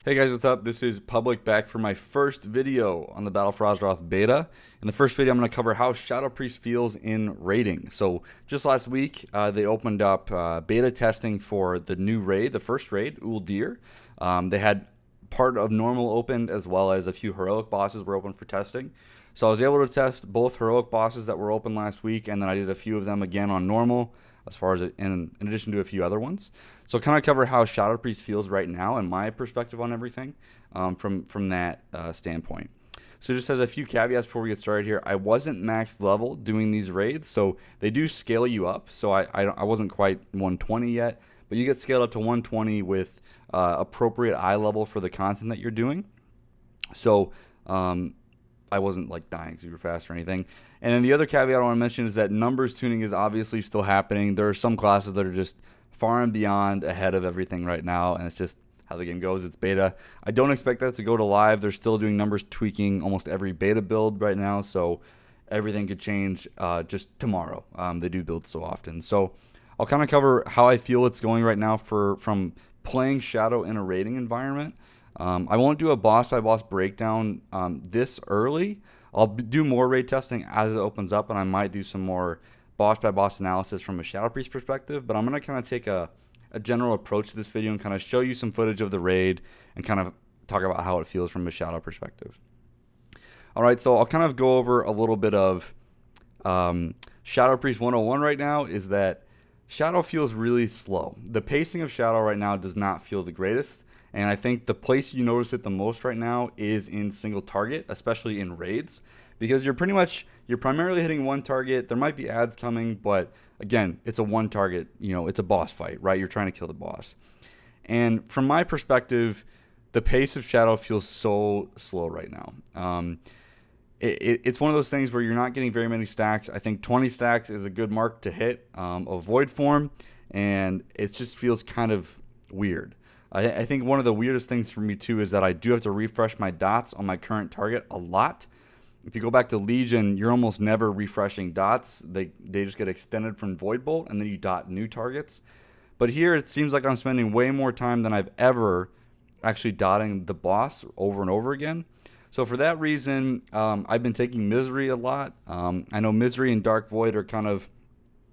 Hey guys, what's up? This is Publik back for my first video on the Battle for Azeroth beta. In the first video, I'm going to cover how Shadow Priest feels in raiding. So just last week, they opened up beta testing for the new raid, the first raid, Uldir. They had part of normal opened as well as a few heroic bosses were open for testing. So I was able to test both heroic bosses that were open last week, and then I did a few of them again on normal, as far as in addition to a few other ones. So kind of cover how Shadow Priest feels right now and my perspective on everything from that standpoint. So just as a few caveats before we get started here, I wasn't max level doing these raids, so they do scale you up. So I wasn't quite 120 yet, but you get scaled up to 120 with appropriate eye level for the content that you're doing. So I wasn't like dying super fast or anything. And then the other caveat I want to mention is that numbers tuning is obviously still happening. There are some classes that are just far and beyond ahead of everything right now, and it's just how the game goes. It's beta. I don't expect that to go to live. They're still doing numbers tweaking almost every beta build right now, so everything could change just tomorrow. They do build so often. So I'll kind of cover how I feel it's going right now from playing Shadow in a raiding environment. I won't do a boss-by-boss breakdown this early. I'll do more raid testing as it opens up, and I might do some more boss-by-boss analysis from a Shadow Priest perspective, but I'm going to kind of take a general approach to this video and kind of show you some footage of the raid and kind of talk about how it feels from a Shadow perspective. Alright, so I'll kind of go over a little bit of Shadow Priest 101 right now. Is that Shadow feels really slow. The pacing of Shadow right now does not feel the greatest. And I think the place you notice it the most right now is in single target, especially in raids, because you're primarily hitting one target. There might be ads coming, but again, it's a one target, it's a boss fight, right? You're trying to kill the boss. And from my perspective, the pace of Shadow feels so slow right now. It's one of those things where you're not getting very many stacks. I think 20 stacks is a good mark to hit of Void Form, and it just feels kind of weird. I think one of the weirdest things for me too is that I do have to refresh my dots on my current target a lot. If you go back to Legion, you're almost never refreshing dots. They just get extended from Void Bolt, and then you dot new targets. But here it seems like I'm spending way more time than I've ever actually dotting the boss over and over again. So for that reason, I've been taking Misery a lot. I know Misery and Dark Void are kind of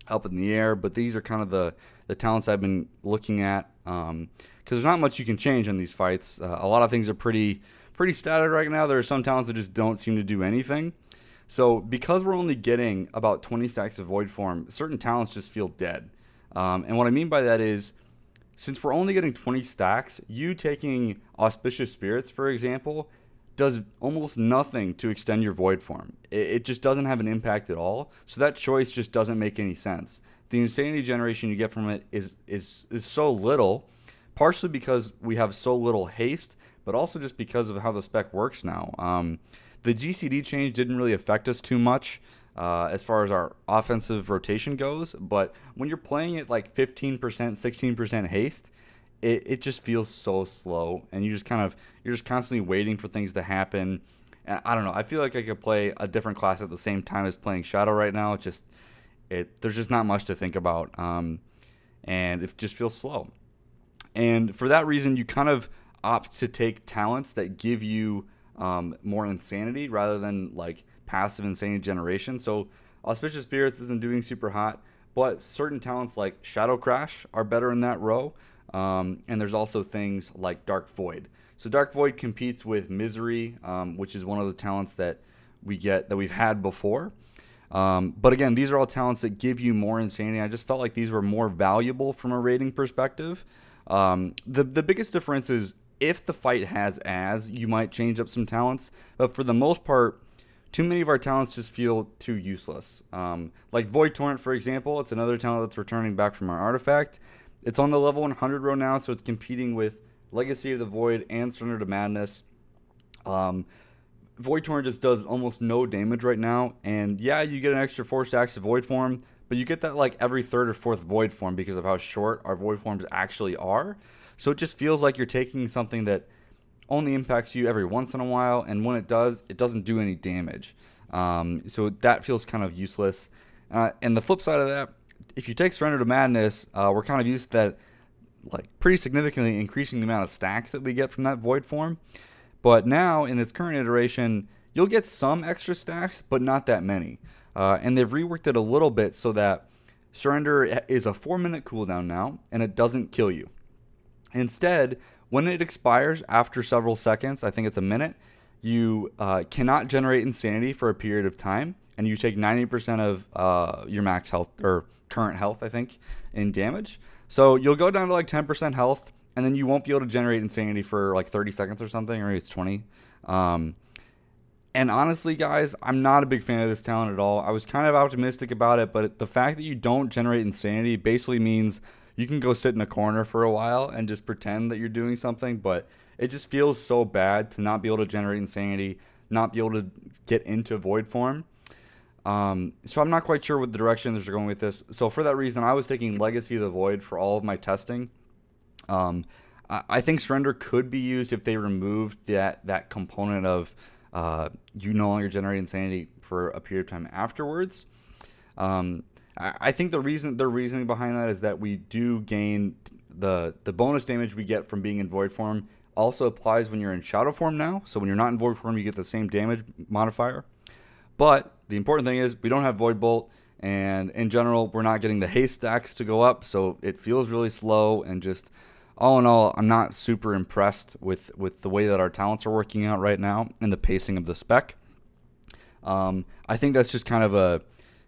up in the air, but these are kind of the talents I've been looking at. Because there's not much you can change in these fights. A lot of things are pretty static right now. There are some talents that just don't seem to do anything. So because we're only getting about 20 stacks of Void Form, certain talents just feel dead. And what I mean by that is, since we're only getting 20 stacks, you taking Auspicious Spirits, for example, does almost nothing to extend your Void Form. It just doesn't have an impact at all. So that choice just doesn't make any sense. The insanity generation you get from it is so little, partially because we have so little haste, but also just because of how the spec works now. The GCD change didn't really affect us too much as far as our offensive rotation goes, but when you're playing it like 15%, 16% haste, it just feels so slow, and you're just constantly waiting for things to happen. And I don't know. I feel like I could play a different class at the same time as playing Shadow right now. There's just not much to think about, and it just feels slow. And for that reason, you kind of opt to take talents that give you more insanity rather than like passive insanity generation. So Auspicious Spirits isn't doing super hot, but certain talents like Shadow Crash are better in that row. And there's also things like Dark Void. So Dark Void competes with Misery, which is one of the talents that we've had before. But again, these are all talents that give you more insanity. I just felt like these were more valuable from a rating perspective. The biggest difference is if the fight has as, you might change up some talents, but for the most part, too many of our talents just feel too useless. Like Void Torrent, for example, it's another talent that's returning back from our artifact. It's on the level 100 row now, so it's competing with Legacy of the Void and Surrender to Madness. Void Torrent just does almost no damage right now, and yeah, you get an extra 4 stacks of Void Form, but you get that like every 3rd or 4th Void Form because of how short our Void Forms actually are. So it just feels like you're taking something that only impacts you every once in a while, and when it does, it doesn't do any damage. So that feels kind of useless. And the flip side of that, if you take Surrender to Madness, we're kind of used to that like pretty significantly increasing the amount of stacks that we get from that void form. But now in its current iteration, you'll get some extra stacks, but not that many. And they've reworked it a little bit so that Surrender is a 4-minute cooldown now, and it doesn't kill you. Instead, when it expires after several seconds, I think it's a minute, you cannot generate insanity for a period of time, and you take 90% of your max health, or current health, I think, in damage. So you'll go down to like 10% health, and then you won't be able to generate insanity for like 30 seconds or something, or maybe it's 20. And honestly, guys, I'm not a big fan of this talent at all. I was kind of optimistic about it, but the fact that you don't generate insanity basically means you can go sit in a corner for a while and just pretend that you're doing something, but it just feels so bad to not be able to generate insanity, not be able to get into void form. So I'm not quite sure what the direction they're going with this. So for that reason, I was taking Legacy of the Void for all of my testing. I think Surrender could be used if they removed that component of you no longer generate insanity for a period of time afterwards. I think the reasoning behind that is that we do gain the bonus damage we get from being in void form also applies when you're in shadow form now. So when you're not in void form, you get the same damage modifier. But the important thing is we don't have void bolt, and in general we're not getting the haste stacks to go up, so it feels really slow, and just all in all, I'm not super impressed with the way that our talents are working out right now and the pacing of the spec. I think that's just kind of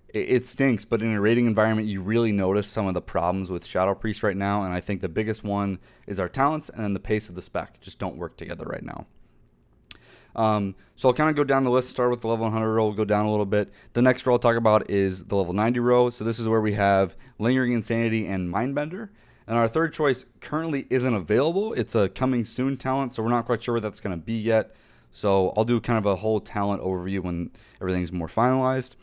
it stinks, but in a raiding environment, you really notice some of the problems with Shadow Priest right now, and I think the biggest one is our talents and then the pace of the spec just don't work together right now. So I'll kind of go down the list, start with the level 100 row, we'll go down a little bit. The next row I'll talk about is the level 90 row. So this is where we have Lingering Insanity and Mindbender. And our third choice currently isn't available. It's a coming soon talent, so we're not quite sure what that's going to be yet. So I'll do kind of a whole talent overview when everything's more finalized.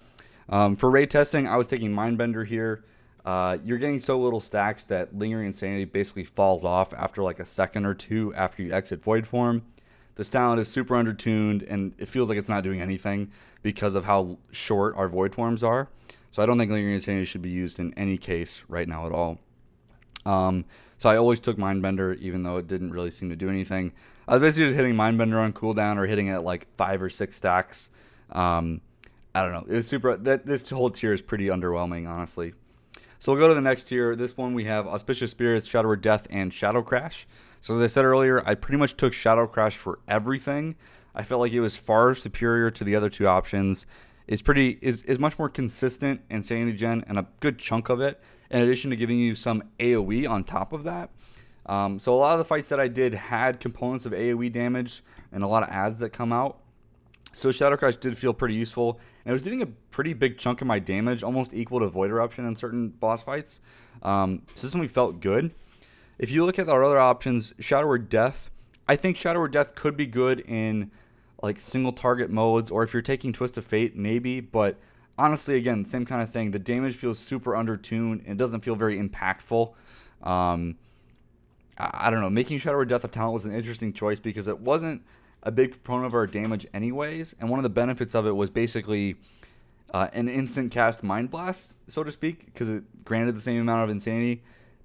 For raid testing, I was taking Mindbender here. You're getting so little stacks that Lingering Insanity basically falls off after like a second or two after you exit void form. This talent is super undertuned, and it feels like it's not doing anything because of how short our void forms are. So I don't think Lingering Insanity should be used in any case right now at all. So I always took Mindbender, even though it didn't really seem to do anything. I was basically just hitting Mindbender on cooldown or hitting it at like 5 or 6 stacks. I don't know. It was super. This whole tier is pretty underwhelming, honestly. So we'll go to the next tier. This one we have Auspicious Spirits, Shadow Word Death, and Shadow Crash. So as I said earlier, I pretty much took Shadow Crash for everything. I felt like it was far superior to the other two options. It's much more consistent insanity gen, and a good chunk of it, in addition to giving you some AoE on top of that. So a lot of the fights that I did had components of AoE damage and a lot of adds that come out. So Shadow Crash did feel pretty useful, and it was doing a pretty big chunk of my damage, almost equal to Void Eruption in certain boss fights. So this one felt good. If you look at our other options, Shadow Word Death, I think Shadow Word Death could be good in like single target modes, or if you're taking Twist of Fate, maybe, but honestly, again, same kind of thing. The damage feels super undertuned, and it doesn't feel very impactful. I don't know. Making Shadow Word Death a talent was an interesting choice because it wasn't a big proponent of our damage anyways, and one of the benefits of it was basically an instant cast Mind Blast, so to speak, because it granted the same amount of insanity.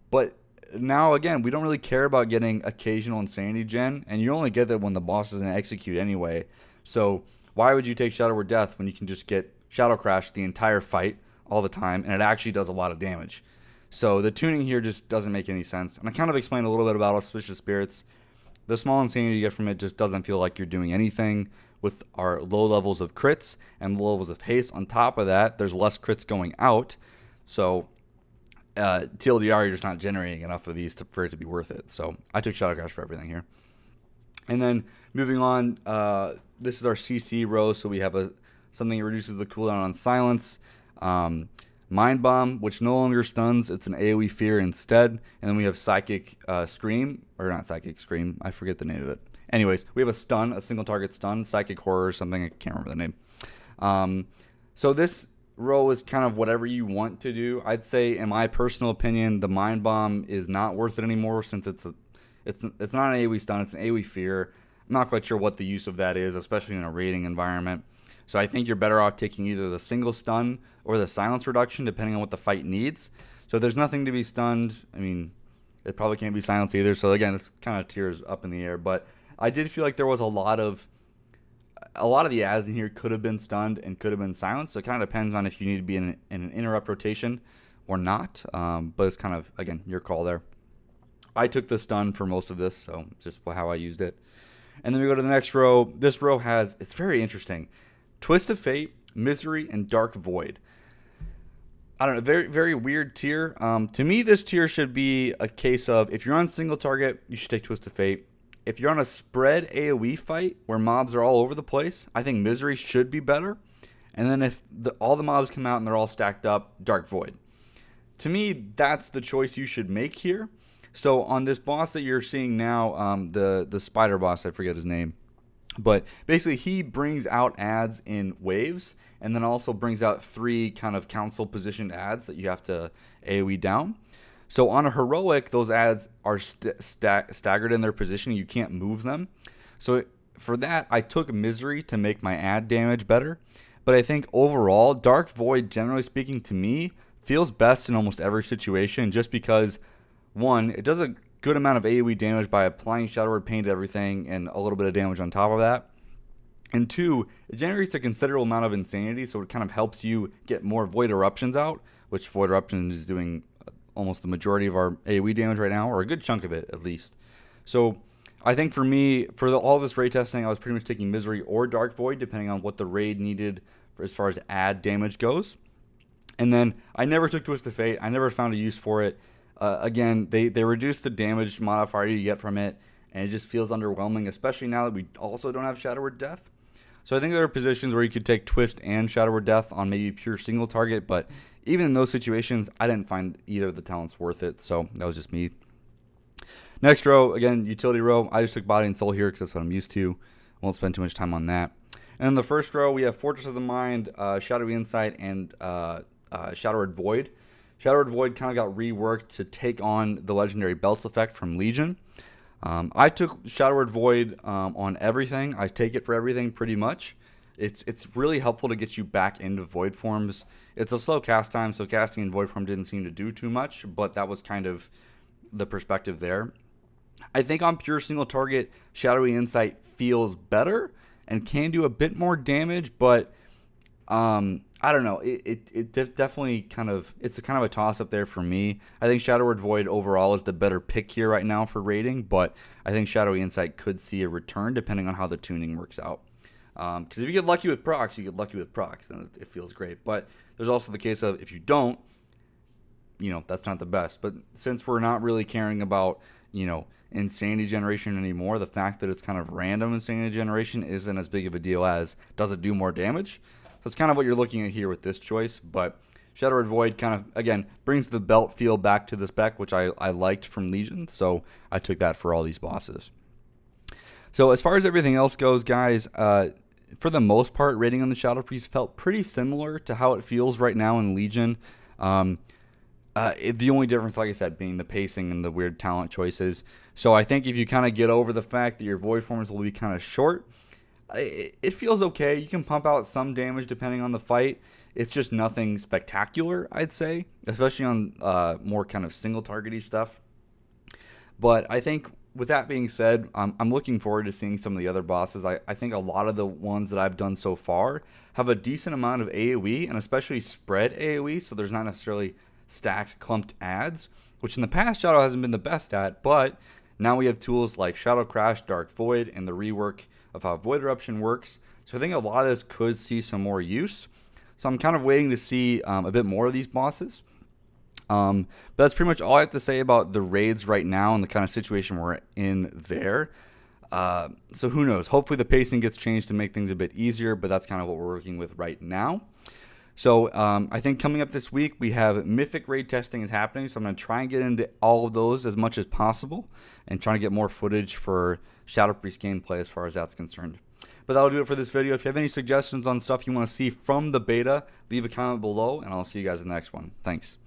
But now, again, we don't really care about getting occasional insanity gen, and you only get that when the boss isn't execute anyway. So why would you take Shadow Word Death when you can just get Shadow Crash the entire fight all the time, and it actually does a lot of damage? So the tuning here just doesn't make any sense. And I kind of explained a little bit about Auspicious Spirits. The small insanity you get from it just doesn't feel like you're doing anything. With our low levels of crits and low levels of haste on top of that, there's less crits going out. So TLDR, you're just not generating enough of these for it to be worth it. So I took Shadow Crash for everything here. And then moving on, this is our CC row. So we have something that reduces the cooldown on Silence. Mind Bomb, which no longer stuns. It's an AoE Fear instead. And then we have Psychic Scream. Or not Psychic Scream. I forget the name of it. Anyways, we have a stun, a single target stun. Psychic Horror or something. I can't remember the name. So this row is kind of whatever you want to do. I'd say, in my personal opinion, the Mind Bomb is not worth it anymore since it's not an AoE stun. It's an AoE Fear. I'm not quite sure what the use of that is, especially in a raiding environment. So I think you're better off taking either the single stun or the silence reduction, depending on what the fight needs. So if there's nothing to be stunned, I mean, It probably can't be silenced either. So again, it's kind of tiers up in the air. But I did feel like there was a lot of the ads in here could have been stunned and could have been silenced. So it kind of depends on if you need to be in an interrupt rotation or not. But it's kind of, again, your call there. I took the stun for most of this, so just how I used it. And then we go to the next row. This row has, it's very interesting, Twist of Fate, Misery, and Dark Void. I don't know, very, very weird tier. To me, this tier should be a case of, if you're on single target, you should take Twist of Fate. If you're on a spread AoE fight where mobs are all over the place, I think Misery should be better. And then if all the mobs come out and they're all stacked up, Dark Void. To me, that's the choice you should make here. So on this boss that you're seeing now, the spider boss, I forget his name, but basically he brings out ads in waves, and then also brings out 3 kind of council positioned ads that you have to AoE down. So on a heroic, those ads are staggered in their position. You can't move them. So for that, I took Misery to make my ad damage better. But I think overall, Dark Void, generally speaking, to me, feels best in almost every situation, just because, one, it does a good amount of AoE damage by applying Shadow Word Pain to everything and a little bit of damage on top of that. And 2, it generates a considerable amount of insanity, so it kind of helps you get more Void Eruptions out, which Void Eruption is doing almost the majority of our AoE damage right now, or a good chunk of it at least. So I think for me, for all this raid testing, I was pretty much taking Misery or Dark Void, depending on what the raid needed for as far as ad damage goes. And then I never took Twist of Fate. I never found a use for it. Again, they reduced the damage modifier you get from it, and it just feels underwhelming, especially now that we also don't have Shadow Word Death. So I think there are positions where you could take Twist and Shadow Word Death on maybe pure single target, but even in those situations, I didn't find either of the talents worth it, so that was just me. Next row, again, utility row. I just took Body and Soul here because that's what I'm used to. Won't spend too much time on that. And in the first row, we have Fortress of the Mind, Shadowy Insight, and Shadow Word Void. Shadow Word Void kind of got reworked to take on the legendary belts effect from Legion. I took Shadow Word Void on everything. I take it for everything pretty much. It's really helpful to get you back into Void forms. It's a slow cast time, so casting in Void form didn't seem to do too much, but that was kind of the perspective there. I think on pure single target, Shadowy Insight feels better and can do a bit more damage, but I don't know. It definitely kind of, it's a kind of a toss up there for me. I think Shadow Word Void overall is the better pick here right now for rating, but I think Shadowy Insight could see a return depending on how the tuning works out. Because if you get lucky with procs, you get lucky with procs, then it feels great. But there's also the case of if you don't, you know, that's not the best. But since we're not really caring about, you know, insanity generation anymore, the fact that it's kind of random insanity generation isn't as big of a deal as does it do more damage. So it's kind of what you're looking at here with this choice. But Shadow Word Void kind of, again, brings the belt feel back to the spec, which I liked from Legion. So I took that for all these bosses. So as far as everything else goes, guys, for the most part, rating on the Shadow Priest felt pretty similar to how it feels right now in Legion. The only difference, like I said, being the pacing and the weird talent choices. So I think if you kind of get over the fact that your Void forms will be kind of short, it feels okay. You can pump out some damage depending on the fight. It's just nothing spectacular, I'd say, especially on more kind of single targety stuff. But I think with that being said, I'm looking forward to seeing some of the other bosses. I think a lot of the ones that I've done so far have a decent amount of AoE, and especially spread AoE, so there's not necessarily stacked, clumped ads, which in the past Shadow hasn't been the best at, but now we have tools like Shadow Crash, Dark Void, and the rework of how Void Eruption works. So I think a lot of this could see some more use. So I'm kind of waiting to see a bit more of these bosses. But that's pretty much all I have to say about the raids right now and the kind of situation we're in there. So who knows? Hopefully the pacing gets changed to make things a bit easier, but that's kind of what we're working with right now. So I think coming up this week, we have Mythic raid testing is happening. So I'm going to try and get into all of those as much as possible and trying to get more footage for Shadow Priest gameplay as far as that's concerned. But that'll do it for this video. If you have any suggestions on stuff you want to see from the beta, leave a comment below, and I'll see you guys in the next one. Thanks.